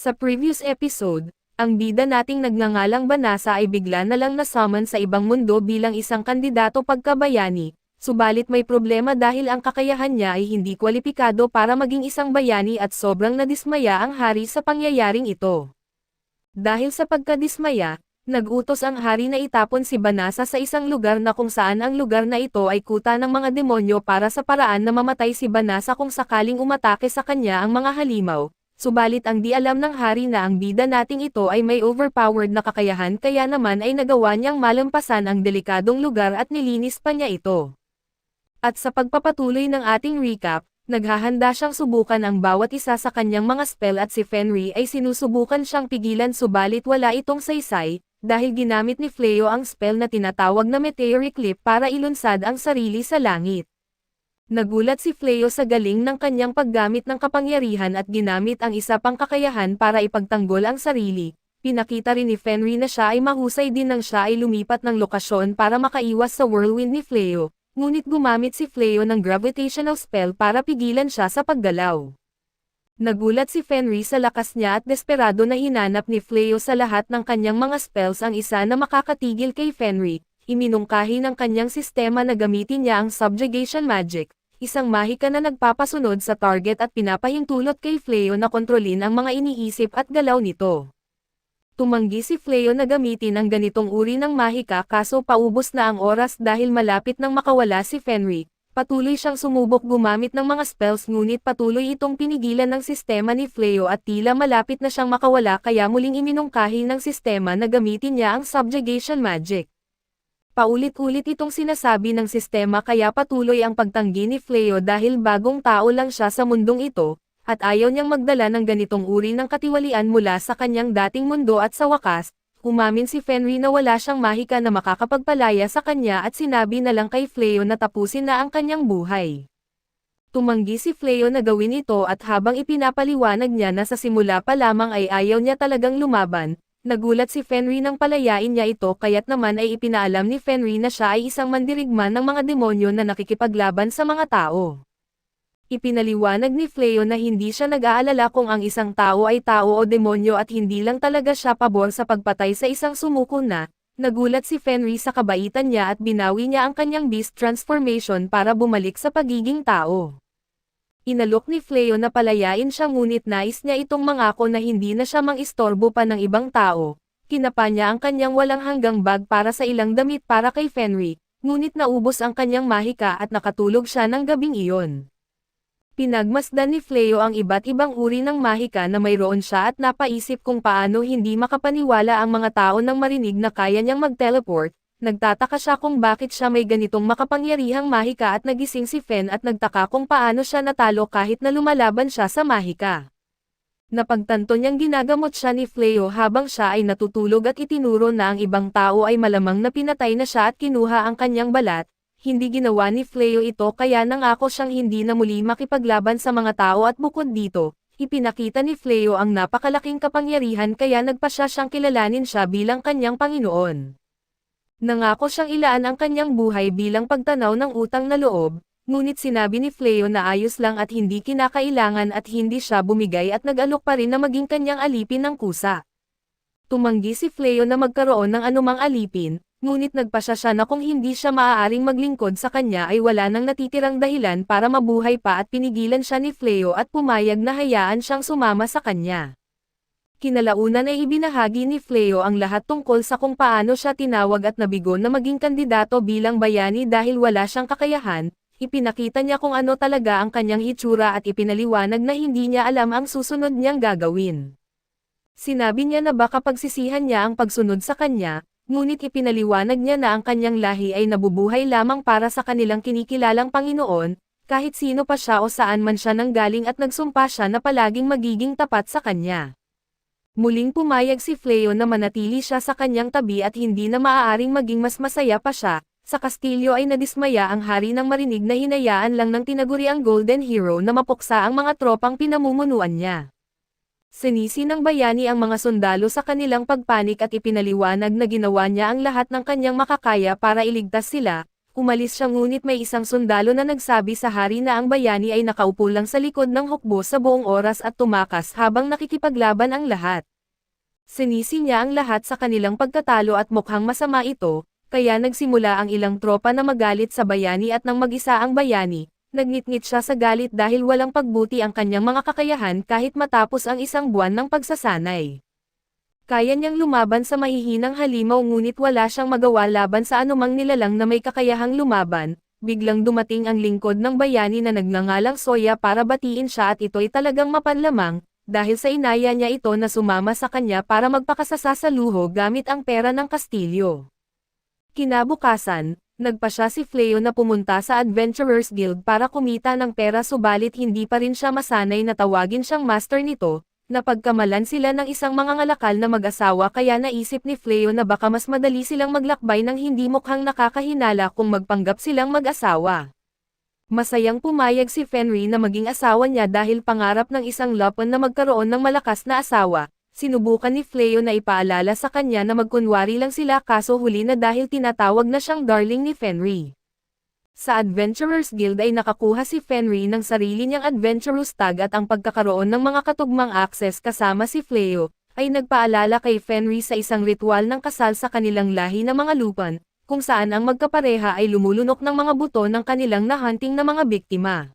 Sa previous episode, ang bida nating nagngangalang Banasa ay bigla na lang na-summon sa ibang mundo bilang isang kandidato pagkabayani, subalit may problema dahil ang kakayahan niya ay hindi kwalipikado para maging isang bayani at sobrang nadismaya ang hari sa pangyayaring ito. Dahil sa pagkadismaya, nag-utos ang hari na itapon si Banasa sa isang lugar na kung saan ang lugar na ito ay kuta ng mga demonyo para sa paraan na mamatay si Banasa kung sakaling umatake sa kanya ang mga halimaw. Subalit ang di alam ng hari na ang bida nating ito ay may overpowered na kakayahan kaya naman ay nagawa niyang malampasan ang delikadong lugar at nilinis pa niya ito. At sa pagpapatuloy ng ating recap, naghahanda siyang subukan ang bawat isa sa kanyang mga spell at si Fenry ay sinusubukan siyang pigilan subalit wala itong saysay, dahil ginamit ni Fleo ang spell na tinatawag na Meteoric Leap para ilunsad ang sarili sa langit. Nagulat si Fleo sa galing ng kanyang paggamit ng kapangyarihan at ginamit ang isa pang kakayahan para ipagtanggol ang sarili. Pinakita rin ni Fenry na siya ay mahusay din nang siya ay lumipat ng lokasyon para makaiwas sa whirlwind ni Fleo, ngunit gumamit si Fleo ng gravitational spell para pigilan siya sa paggalaw. Nagulat si Fenry sa lakas niya at desperado na hinanap ni Fleo sa lahat ng kanyang mga spells ang isa na makakatigil kay Fenry. Iminungkahi ng kanyang sistema na gamitin niya ang subjugation magic, isang mahika na nagpapasunod sa target at pinapahintulot kay Fleo na kontrolin ang mga iniisip at galaw nito. Tumanggi si Fleo na gamitin ang ganitong uri ng mahika kaso paubos na ang oras dahil malapit nang makawala si Fenry. Patuloy siyang sumubok gumamit ng mga spells ngunit patuloy itong pinigilan ng sistema ni Fleo at tila malapit na siyang makawala kaya muling iminungkahi ng sistema na gamitin niya ang subjugation magic. Paulit-ulit itong sinasabi ng sistema kaya patuloy ang pagtanggi ni Fleo dahil bagong tao lang siya sa mundong ito, at ayaw niyang magdala ng ganitong uri ng katiwalian mula sa kanyang dating mundo at sa wakas, umamin si Fenry na wala siyang mahika na makakapagpalaya sa kanya at sinabi na lang kay Fleo na tapusin na ang kanyang buhay. Tumanggi si Fleo na gawin ito at habang ipinapaliwanag niya na sa simula pa lamang ay ayaw niya talagang lumaban, nagulat si Fenry nang palayain niya ito kaya't naman ay ipinaalam ni Fenry na siya ay isang mandirigma ng mga demonyo na nakikipaglaban sa mga tao. Ipinaliwanag ni Fleo na hindi siya nag-aalala kung ang isang tao ay tao o demonyo at hindi lang talaga siya pabor sa pagpatay sa isang sumuko na. Nagulat si Fenry sa kabaitan niya at binawi niya ang kanyang beast transformation para bumalik sa pagiging tao. Inalok ni Fleo na palayain siya ngunit nais niya itong mangako na hindi na siya mang-istorbo pa ng ibang tao. Kinapa niya ang kanyang walang hanggang bag para sa ilang damit para kay Fenry, ngunit naubos ang kanyang mahika at nakatulog siya ng gabing iyon. Pinagmasdan ni Fleo ang iba't ibang uri ng mahika na mayroon siya at napaisip kung paano hindi makapaniwala ang mga tao nang marinig na kaya niyang mag-teleport. Nagtataka siya kung bakit siya may ganitong makapangyarihang mahika at nagising si Fen at nagtaka kung paano siya natalo kahit na lumalaban siya sa mahika. Napagtanto niyang ginagamot siya ni Fleo habang siya ay natutulog at itinuro na ang ibang tao ay malamang na pinatay na siya at kinuha ang kanyang balat. Hindi ginawa ni Fleo ito kaya nangako siyang hindi na muli makipaglaban sa mga tao at bukod dito, ipinakita ni Fleo ang napakalaking kapangyarihan kaya nagpasya siyang kilalanin siya bilang kanyang Panginoon. Nangako siyang ilaan ang kanyang buhay bilang pagtanaw ng utang na loob, ngunit sinabi ni Fleo na ayos lang at hindi kinakailangan at hindi siya bumigay at nag-alok pa rin na maging kanyang alipin ng kusa. Tumanggi si Fleo na magkaroon ng anumang alipin, ngunit nagpasya siya na kung hindi siya maaaring maglingkod sa kanya ay wala nang natitirang dahilan para mabuhay pa at pinigilan siya ni Fleo at pumayag na hayaan siyang sumama sa kanya. Kinalaunan ay ibinahagi ni Fleo ang lahat tungkol sa kung paano siya tinawag at nabigo na maging kandidato bilang bayani dahil wala siyang kakayahan, ipinakita niya kung ano talaga ang kanyang hitsura at ipinaliwanag na hindi niya alam ang susunod niyang gagawin. Sinabi niya na baka pagsisihan niya ang pagsunod sa kanya, ngunit ipinaliwanag niya na ang kanyang lahi ay nabubuhay lamang para sa kanilang kinikilalang Panginoon, kahit sino pa siya o saan man siya nanggaling at nagsumpa siya na palaging magiging tapat sa kanya. Muling pumayag si Fleo na manatili siya sa kanyang tabi at hindi na maaaring maging mas masaya pa siya. Sa kastilyo ay nadismaya ang hari nang marinig na hinayaan lang ng tinaguri ang Golden Hero na mapuksa ang mga tropang pinamumunuan niya. Sinisi ng bayani ang mga sundalo sa kanilang pagpanik at ipinaliwanag na ginawa niya ang lahat ng kanyang makakaya para iligtas sila, umalis siya ngunit may isang sundalo na nagsabi sa hari na ang bayani ay nakaupo lang sa likod ng hukbo sa buong oras at tumakas habang nakikipaglaban ang lahat. Sinisi niya ang lahat sa kanilang pagkatalo at mukhang masama ito, kaya nagsimula ang ilang tropa na magalit sa bayani at nang mag-isa ang bayani, nagngit-ngit siya sa galit dahil walang pagbuti ang kanyang mga kakayahan kahit matapos ang isang buwan ng pagsasanay. Kaya niyang lumaban sa mahihinang halimaw ngunit wala siyang magawa laban sa anumang nilalang na may kakayahang lumaban. Biglang dumating ang lingkod ng bayani na nagngangalang Soya para batiin siya at ito'y talagang mapanlamang, dahil sa inaya niya ito na sumama sa kanya para magpakasasa sa luho gamit ang pera ng kastilyo. Kinabukasan, nagpa siya si Fleo na pumunta sa Adventurers Guild para kumita ng pera subalit hindi pa rin siya masanay na tawagin siyang master nito. Napagkamalan sila ng isang mangangalakal na mag-asawa kaya naisip ni Fleo na baka mas madali silang maglakbay ng hindi mukhang nakakahinala kung magpanggap silang mag-asawa. Masayang pumayag si Fenry na maging asawa niya dahil pangarap ng isang Lupin na magkaroon ng malakas na asawa. Sinubukan ni Fleo na ipaalala sa kanya na magkunwari lang sila kaso huli na dahil tinatawag na siyang darling ni Fenry. Sa Adventurers Guild ay nakakuha si Fenry ng sarili niyang Adventurous Tag at ang pagkakaroon ng mga katugmang access kasama si Fleo, ay nagpaalala kay Fenry sa isang ritual ng kasal sa kanilang lahi na mga Lupin, kung saan ang magkapareha ay lumulunok ng mga buto ng kanilang nahunting na mga biktima.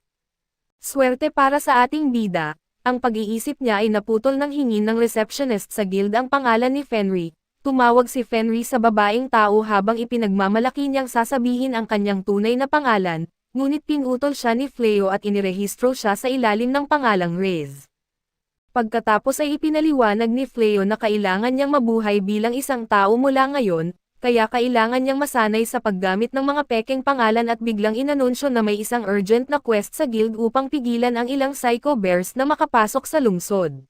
Swerte para sa ating bida, ang pag-iisip niya ay naputol ng hingin ng receptionist sa guild ang pangalan ni Fenry. Tumawag si Fenry sa babaeng tao habang ipinagmamalaki niyang sasabihin ang kanyang tunay na pangalan, ngunit pinutol siya ni Fleo at inirehistro siya sa ilalim ng pangalang Rez. Pagkatapos ay ipinaliwanag ni Fleo na kailangan niyang mabuhay bilang isang tao mula ngayon, kaya kailangan niyang masanay sa paggamit ng mga pekeng pangalan at biglang inanunsyo na may isang urgent na quest sa guild upang pigilan ang ilang Psycho Bears na makapasok sa lungsod.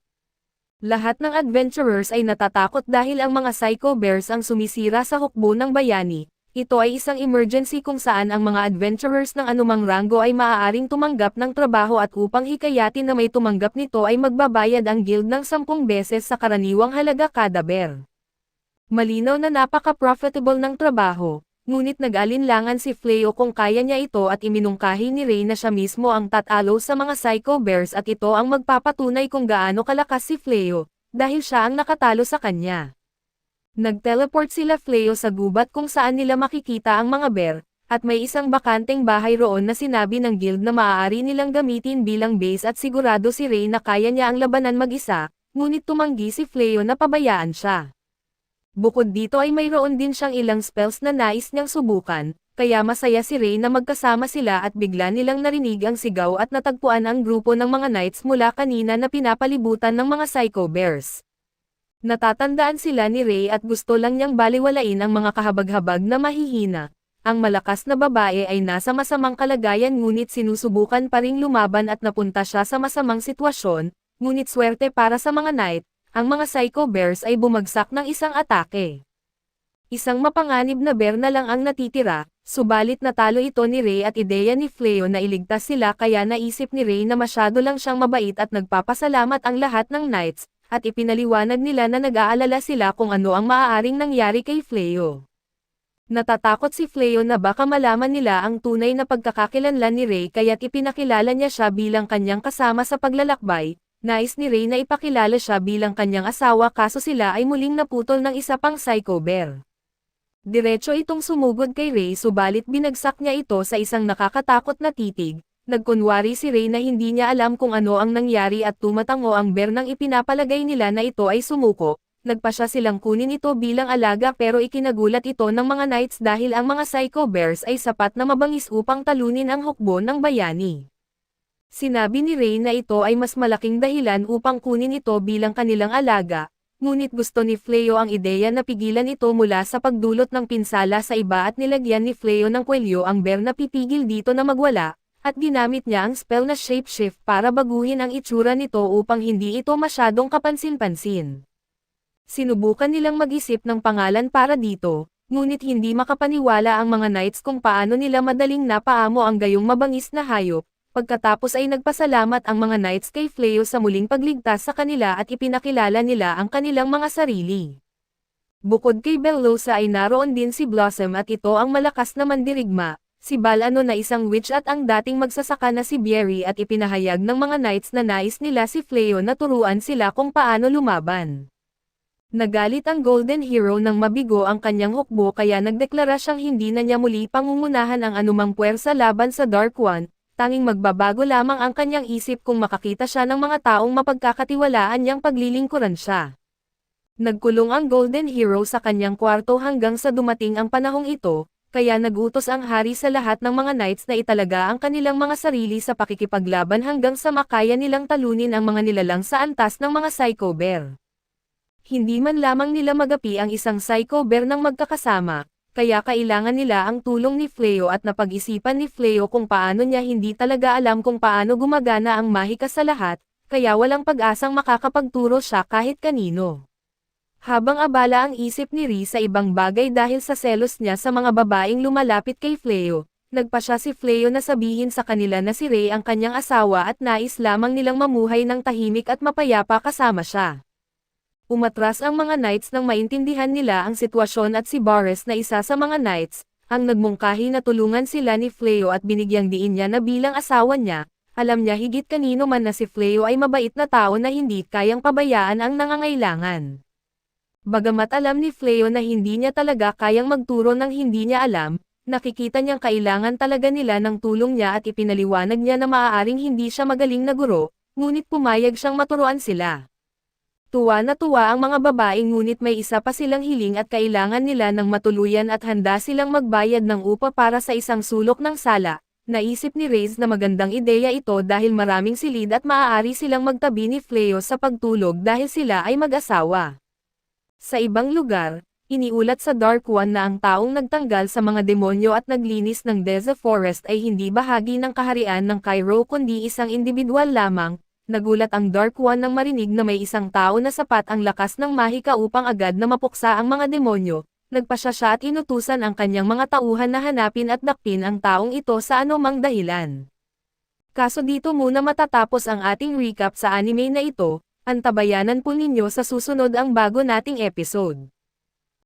Lahat ng adventurers ay natatakot dahil ang mga Psycho Bears ang sumisira sa hukbo ng bayani. Ito ay isang emergency kung saan ang mga adventurers ng anumang ranggo ay maaaring tumanggap ng trabaho at upang hikayatin na may tumanggap nito ay magbabayad ang guild ng 10 beses sa karaniwang halaga kada bear. Malinaw na napaka-profitable ng trabaho, ngunit nag-alinlangan si Fleo kung kaya niya ito at iminungkahi ni Ray na siya mismo ang tatalo sa mga Psycho Bears at ito ang magpapatunay kung gaano kalakas si Fleo, dahil siya ang nakatalo sa kanya. Nag-teleport sila Fleo sa gubat kung saan nila makikita ang mga bear, at may isang bakanteng bahay roon na sinabi ng guild na maaari nilang gamitin bilang base at sigurado si Ray na kaya niya ang labanan mag-isa, ngunit tumanggi si Fleo na pabayaan siya. Bukod dito ay mayroon din siyang ilang spells na nais niyang subukan, kaya masaya si Ray na magkasama sila at bigla nilang narinig ang sigaw at natagpuan ang grupo ng mga knights mula kanina na pinapalibutan ng mga Psycho Bears. Natatandaan sila ni Ray at gusto lang niyang baliwalain ang mga kahabag-habag na mahihina. Ang malakas na babae ay nasa masamang kalagayan ngunit sinusubukan pa ring lumaban at napunta siya sa masamang sitwasyon, ngunit swerte para sa mga knight. Ang mga Psycho Bears ay bumagsak ng isang atake. Isang mapanganib na bear na lang ang natitira, subalit natalo ito ni Ray at ideya ni Fleo na iligtas sila kaya naisip ni Ray na masyado lang siyang mabait at nagpapasalamat ang lahat ng knights, at ipinaliwanag nila na nag-aalala sila kung ano ang maaaring nangyari kay Fleo. Natatakot si Fleo na baka malaman nila ang tunay na pagkakakilanlan ni Ray kaya't ipinakilala niya siya bilang kanyang kasama sa paglalakbay. Nais ni Ray na ipakilala siya bilang kanyang asawa kaso sila ay muling naputol ng isa pang Psycho Bear. Diretso itong sumugod kay Ray subalit binagsak niya ito sa isang nakakatakot na titig. Nagkunwari si Ray na hindi niya alam kung ano ang nangyari at tumatango ang bear nang ipinapalagay nila na ito ay sumuko. Nagpa siya silang kunin ito bilang alaga pero ikinagulat ito ng mga knights dahil ang mga Psycho Bears ay sapat na mabangis upang talunin ang hukbo ng bayani. Sinabi ni Ray na ito ay mas malaking dahilan upang kunin ito bilang kanilang alaga, ngunit gusto ni Fleo ang ideya na pigilan ito mula sa pagdulot ng pinsala sa iba at nilagyan ni Fleo ng kwelyo ang bear na pipigil dito na magwala, at ginamit niya ang spell na shapeshift para baguhin ang itsura nito upang hindi ito masyadong kapansin-pansin. Sinubukan nilang mag-isip ng pangalan para dito, ngunit hindi makapaniwala ang mga knights kung paano nila madaling napaamo ang gayong mabangis na hayop. Pagkatapos ay nagpasalamat ang mga knights kay Fleo sa muling pagligtas sa kanila at ipinakilala nila ang kanilang mga sarili. Bukod kay Bellosa ay naroon din si Blossom at ito ang malakas na mandirigma, si Balano na isang witch at ang dating magsasaka na si Bierry at ipinahayag ng mga knights na nais nila si Fleo na turuan sila kung paano lumaban. Nagalit ang Golden Hero nang mabigo ang kanyang hukbo kaya nagdeklara siyang hindi na niya muli pangungunahan ang anumang puwersa laban sa Dark One, tanging magbabago lamang ang kanyang isip kung makakita siya ng mga taong mapagkakatiwalaan niyang paglilingkuran siya. Nagkulong ang Golden Hero sa kanyang kwarto hanggang sa dumating ang panahong ito, kaya nagutos ang hari sa lahat ng mga knights na italaga ang kanilang mga sarili sa pakikipaglaban hanggang sa makaya nilang talunin ang mga nilalang sa antas ng mga Psycho Bear. Hindi man lamang nila magapi ang isang Psycho Bear ng magkakasama, kaya kailangan nila ang tulong ni Fleo at napag-isipan ni Fleo kung paano niya hindi talaga alam kung paano gumagana ang mahika sa lahat, kaya walang pag-asang makakapagturo siya kahit kanino. Habang abala ang isip ni Ri sa ibang bagay dahil sa selos niya sa mga babaeng lumalapit kay Fleo, nagpa siya si Fleo na sabihin sa kanila na si Ray ang kanyang asawa at nais lamang nilang mamuhay ng tahimik at mapayapa kasama siya. Umatras ang mga knights nang maintindihan nila ang sitwasyon at si Bares na isa sa mga knights, ang nagmungkahi na tulungan sila ni Fleo at binigyang diin niya na bilang asawa niya, alam niya higit kanino man na si Fleo ay mabait na tao na hindi kayang pabayaan ang nangangailangan. Bagamat alam ni Fleo na hindi niya talaga kayang magturo ng hindi niya alam, nakikita niyang kailangan talaga nila ng tulong niya at ipinaliwanag niya na maaaring hindi siya magaling na guro, ngunit pumayag siyang maturuan sila. Tuwa na tuwa ang mga babae ngunit may isa pa silang hiling at kailangan nila ng matuluyan at handa silang magbayad ng upa para sa isang sulok ng sala. Naisip ni Reyes na magandang ideya ito dahil maraming silid at maaari silang magtabi ni Fleo sa pagtulog dahil sila ay mag-asawa. Sa ibang lugar, iniulat sa Dark One na ang taong nagtanggal sa mga demonyo at naglinis ng Deza Forest ay hindi bahagi ng kaharian ng Cairo kundi isang individual lamang. Nagulat ang Dark One nang marinig na may isang tao na sapat ang lakas ng mahika upang agad na mapuksa ang mga demonyo. Nagpasya siya at inutusan ang kanyang mga tauhan na hanapin at dakpin ang taong ito sa anumang dahilan. Kaso dito muna matatapos ang ating recap sa anime na ito. Antabayanan po ninyo sa susunod ang bago nating episode.